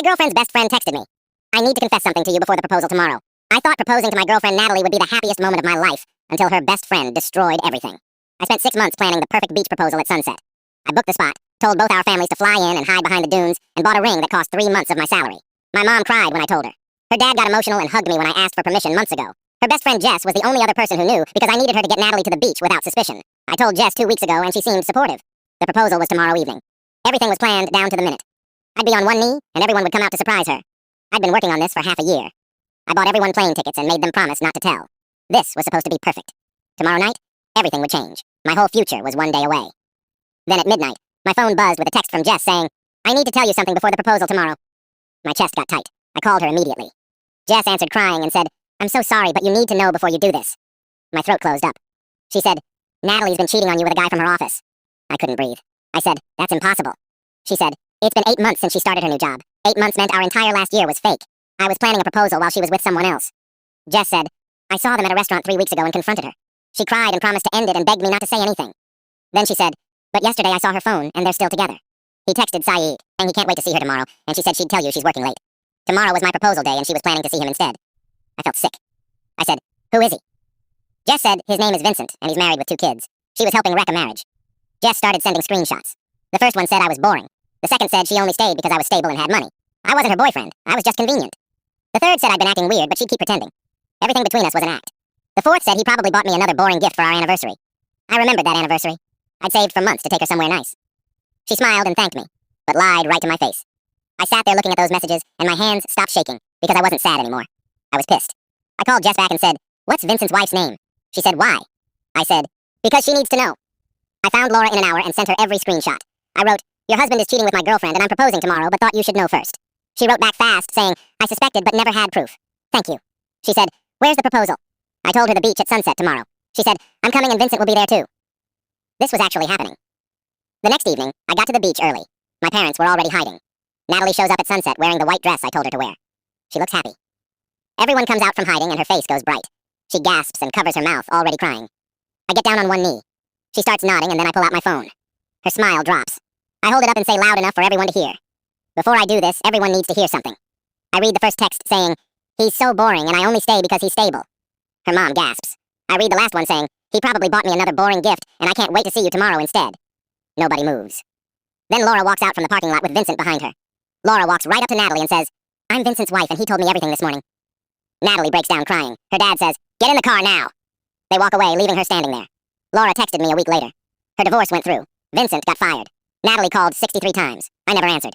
My girlfriend's best friend texted me. I need to confess something to you before the proposal tomorrow. I thought proposing to my girlfriend Natalie would be the happiest moment of my life, until her best friend destroyed everything. I spent 6 months planning the perfect beach proposal at sunset. I booked the spot, told both our families to fly in and hide behind the dunes, and bought a ring that cost 3 months of my salary. My mom cried when I told her. Her dad got emotional and hugged me when I asked for permission months ago. Her best friend Jess was the only other person who knew because I needed her to get Natalie to the beach without suspicion. I told Jess 2 weeks ago and she seemed supportive. The proposal was tomorrow evening. Everything was planned down to the minute. I'd be on one knee and everyone would come out to surprise her. I'd been working on this for half a year. I bought everyone plane tickets and made them promise not to tell. This was supposed to be perfect. Tomorrow night, everything would change. My whole future was one day away. Then at midnight, my phone buzzed with a text from Jess saying, "I need to tell you something before the proposal tomorrow." My chest got tight. I called her immediately. Jess answered crying and said, "I'm so sorry, but you need to know before you do this." My throat closed up. She said, "Natalie's been cheating on you with a guy from her office." I couldn't breathe. I said, "That's impossible." She said, "It's been 8 months since she started her new job. 8 months meant our entire last year was fake. I was planning a proposal while she was with someone else." Jess said, "I saw them at a restaurant 3 weeks ago and confronted her. She cried and promised to end it and begged me not to say anything. Then she said, but yesterday I saw her phone and they're still together." He texted Saeed, saying he can't wait to see her tomorrow, and she said she'd tell you she's working late. Tomorrow was my proposal day and she was planning to see him instead. I felt sick. I said, "Who is he?" Jess said his name is Vincent and he's married with 2 kids. She was helping wreck a marriage. Jess started sending screenshots. The first one said I was boring. The second said she only stayed because I was stable and had money. I wasn't her boyfriend. I was just convenient. The third said I'd been acting weird, but she'd keep pretending. Everything between us was an act. The fourth said he probably bought me another boring gift for our anniversary. I remembered that anniversary. I'd saved for months to take her somewhere nice. She smiled and thanked me, but lied right to my face. I sat there looking at those messages, and my hands stopped shaking because I wasn't sad anymore. I was pissed. I called Jess back and said, "What's Vincent's wife's name?" She said, "Why?" I said, "Because she needs to know." I found Laura in an hour and sent her every screenshot. I wrote, "Your husband is cheating with my girlfriend and I'm proposing tomorrow, but thought you should know first." She wrote back fast, saying, "I suspected but never had proof. Thank you." She said, "Where's the proposal?" I told her the beach at sunset tomorrow. She said, "I'm coming and Vincent will be there too." This was actually happening. The next evening, I got to the beach early. My parents were already hiding. Natalie shows up at sunset wearing the white dress I told her to wear. She looks happy. Everyone comes out from hiding and her face goes bright. She gasps and covers her mouth, already crying. I get down on one knee. She starts nodding and then I pull out my phone. Her smile drops. I hold it up and say loud enough for everyone to hear. Before I do this, everyone needs to hear something. I read the first text saying, "He's so boring and I only stay because he's stable." Her mom gasps. I read the last one saying, "He probably bought me another boring gift and I can't wait to see you tomorrow instead." Nobody moves. Then Laura walks out from the parking lot with Vincent behind her. Laura walks right up to Natalie and says, "I'm Vincent's wife and he told me everything this morning." Natalie breaks down crying. Her dad says, "Get in the car now." They walk away, leaving her standing there. Laura texted me a week later. Her divorce went through. Vincent got fired. Natalie called 63 times. I never answered.